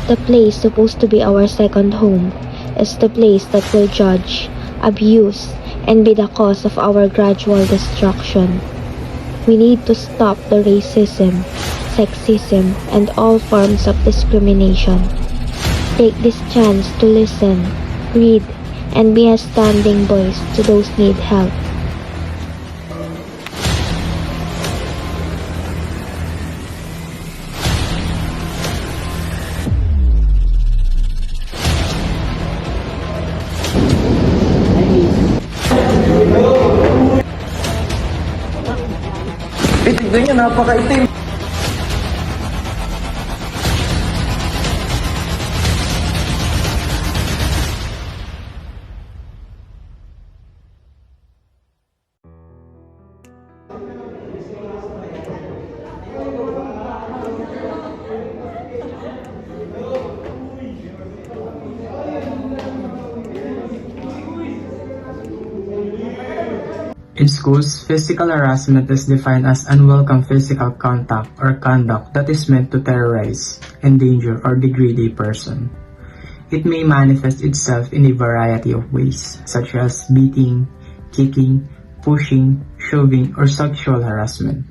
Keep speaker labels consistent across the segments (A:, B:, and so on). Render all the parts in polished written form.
A: The place supposed to be our second home is the place that will judge, abuse, and be the cause of our gradual destruction. We need to stop the racism, sexism, and all forms of discrimination. Take this chance to listen, read, and be a standing voice to those need help.
B: Tignan niyo, napakaitim.
C: In schools, physical harassment is defined as unwelcome physical contact or conduct that is meant to terrorize, endanger, or degrade a person. It may manifest itself in a variety of ways, such as beating, kicking, pushing, shoving, or sexual harassment.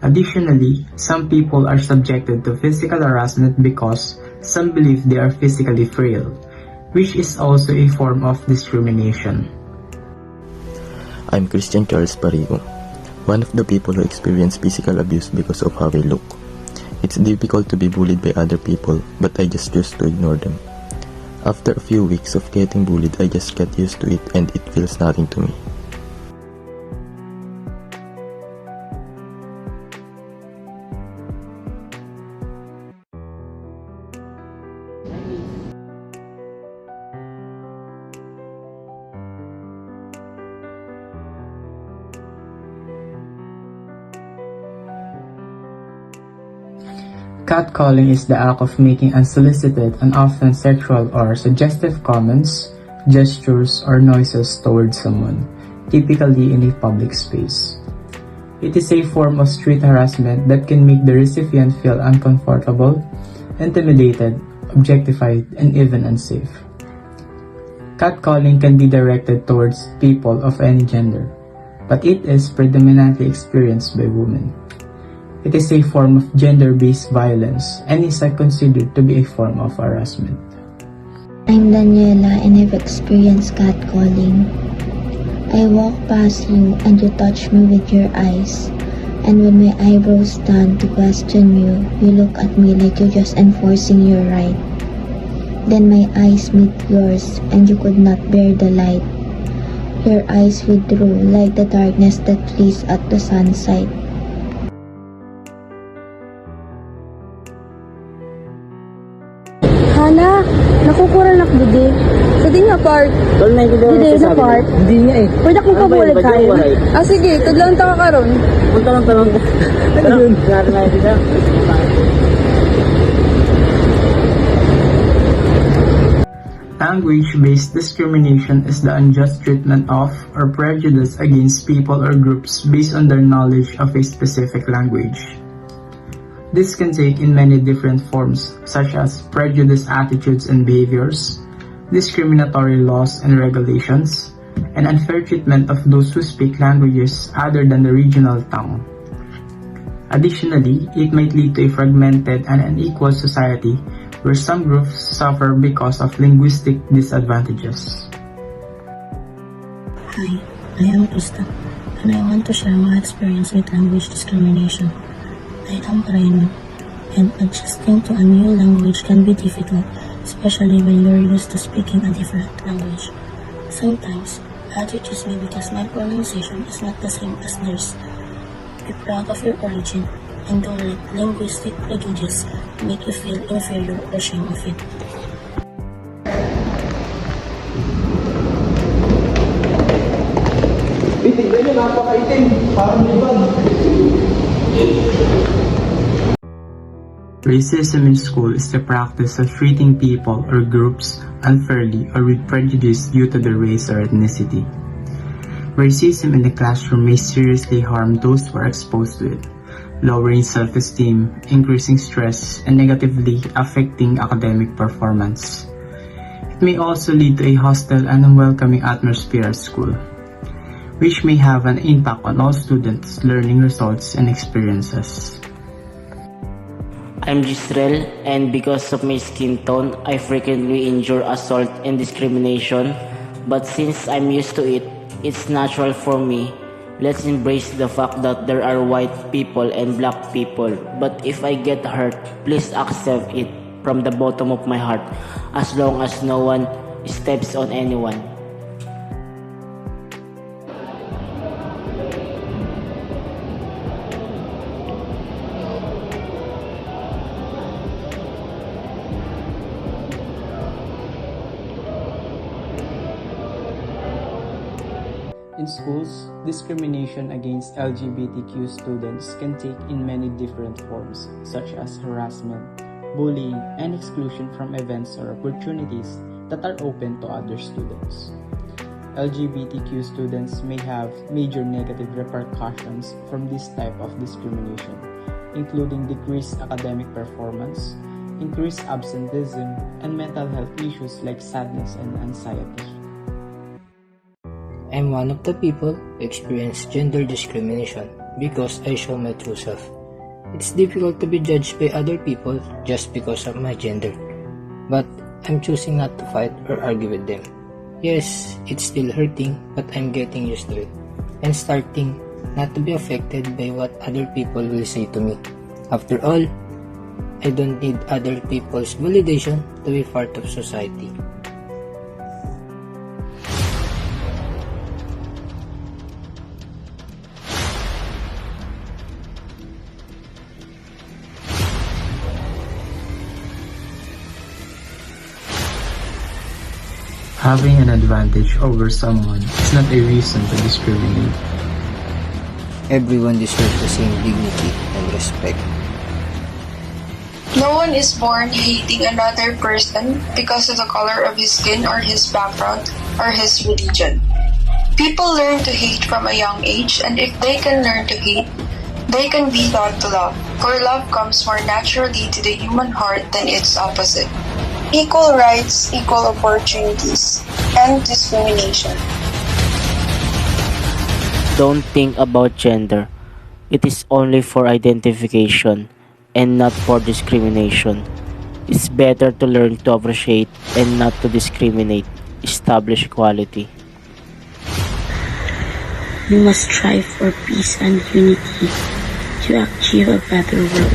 C: Additionally, some people are subjected to physical harassment because some believe they are physically frail, which is also a form of discrimination.
D: I'm Christian Charles Parigo, one of the people who experience physical abuse because of how I look. It's difficult to be bullied by other people, but I just choose to ignore them. After a few weeks of getting bullied, I just get used to it and it feels nothing to me.
C: Catcalling is the act of making unsolicited and often sexual or suggestive comments, gestures, or noises towards someone, typically in a public space. It is a form of street harassment that can make the recipient feel uncomfortable, intimidated, objectified, and even unsafe. Catcalling can be directed towards people of any gender, but it is predominantly experienced by women. It is a form of gender-based violence and is considered to be a form of harassment.
A: I'm Daniela and I've experienced catcalling. I walk past you and you touch me with your eyes. And when my eyebrows stand to question you, you look at me like you're just enforcing your right. Then my eyes meet yours and you could not bear the light. Your eyes withdrew like the darkness that flees at the sunset.
E: Hala, nakukural na didi. Sa di nga part.
B: Tol, naintindihan
E: Didi,
B: mo
E: sa
B: sabi mo.
E: part.
B: Hindi niya eh.
E: Pwede akong pabulag kayo. Sige, tudlang ta ka karon.
B: Punta lang talong. Ano yun? Gano'n na yun siya.
C: Language-based discrimination is the unjust treatment of or prejudice against people or groups based on their knowledge of a specific language. This can take in many different forms, such as prejudice attitudes and behaviors, discriminatory laws and regulations, and unfair treatment of those who speak languages other than the regional tongue. Additionally, it might lead to a fragmented and unequal society where some groups suffer because of linguistic disadvantages.
F: Hi, I am Krista, and I want to share my experience with language discrimination. I am Rhino, and adjusting to a new language can be difficult, especially when you're used to speaking a different language. Sometimes, others choose me because my pronunciation is not the same as theirs. Be proud of your origin, and don't let linguistic prejudice make you feel inferior or ashamed of it.
B: Tignan niyo, napakaitim. Parang libag.
C: Racism in school is the practice of treating people or groups unfairly or with prejudice due to their race or ethnicity. Racism in the classroom may seriously harm those who are exposed to it, lowering self-esteem, increasing stress, and negatively affecting academic performance. It may also lead to a hostile and unwelcoming atmosphere at school, which may have an impact on all students' learning results and experiences.
B: I'm Gisrel, and because of my skin tone, I frequently endure assault and discrimination. But since I'm used to it, it's natural for me. Let's embrace the fact that there are white people and black people. But if I get hurt, please accept it from the bottom of my heart, as long as no one steps on anyone.
C: In schools, discrimination against LGBTQ students can take in many different forms, such as harassment, bullying, and exclusion from events or opportunities that are open to other students. LGBTQ students may have major negative repercussions from this type of discrimination, including decreased academic performance, increased absenteeism, and mental health issues like sadness and anxiety.
G: I'm one of the people who experience gender discrimination because I show my true self. It's difficult to be judged by other people just because of my gender, but I'm choosing not to fight or argue with them. Yes, it's still hurting, but I'm getting used to it and starting not to be affected by what other people will say to me. After all, I don't need other people's validation to be part of society.
C: Having an advantage over someone is not a reason to discriminate.
G: Everyone deserves the same dignity and respect.
H: No one is born hating another person because of the color of his skin or his background or his religion. People learn to hate from a young age, and if they can learn to hate, they can be taught to love, for love comes more naturally to the human heart than its opposite. Equal rights, equal opportunities, and discrimination.
B: Don't think about gender. It is only for identification and not for discrimination. It's better to learn to appreciate and not to discriminate. Establish equality.
F: We must strive for peace and unity to achieve a better world.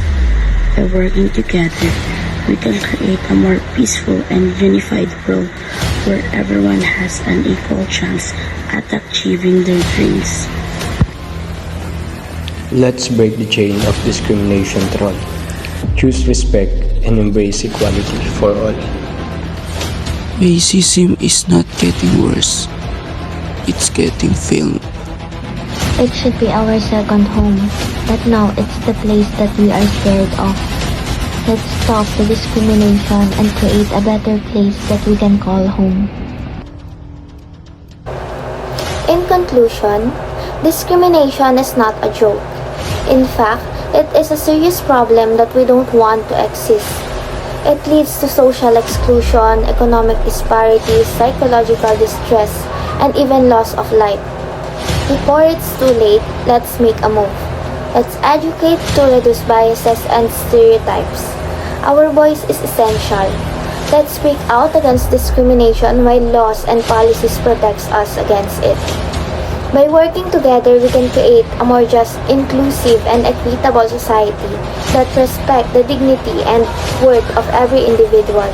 F: By working together, we can create a more peaceful and unified world where everyone has an equal chance at achieving their dreams.
I: Let's break the chain of discrimination through. Choose respect and embrace equality for all.
J: Racism is not getting worse. It's getting filmed.
A: It should be our second home, but now it's the place that we are scared of. Let's stop the discrimination and create a better place that we can call home. In conclusion, discrimination is not a joke. In fact, it is a serious problem that we don't want to exist. It leads to social exclusion, economic disparities, psychological distress, and even loss of life. Before it's too late, let's make a move. Let's educate to reduce biases and stereotypes. Our voice is essential. Let's speak out against discrimination while laws and policies protect us against it. By working together, we can create a more just, inclusive, and equitable society that respects the dignity and worth of every individual.